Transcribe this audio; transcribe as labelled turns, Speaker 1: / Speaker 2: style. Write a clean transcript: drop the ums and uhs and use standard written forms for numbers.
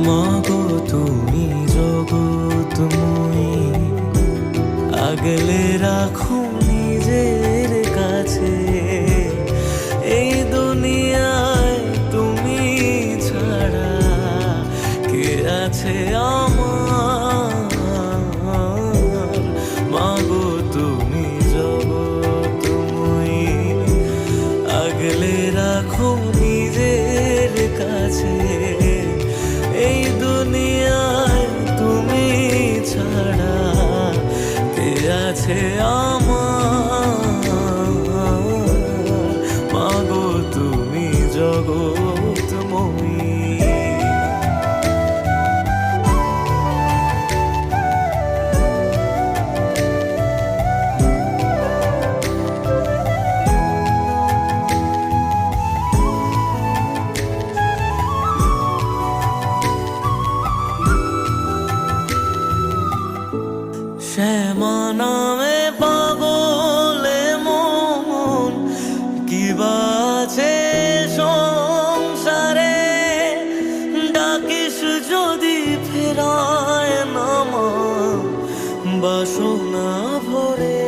Speaker 1: মাগো তুমি জগৎময়ী, আগলে রাখো নিজের কাছে। এই দুনিয়ায় তুমি ছাড়া কে আছে আমার? মাগো তুমি জগৎময়ী, আগলে রাখো নিজের কাছে। এই দুনিয়ায় তুমি ছাড়া কে আছে আমার? মাগো তুমি জগৎময়ী। শ্যামা নামে পাগলে মন কি বাছে সংসারে, ডাকিস যদি ফেরায় না মা বাসনা ভরে।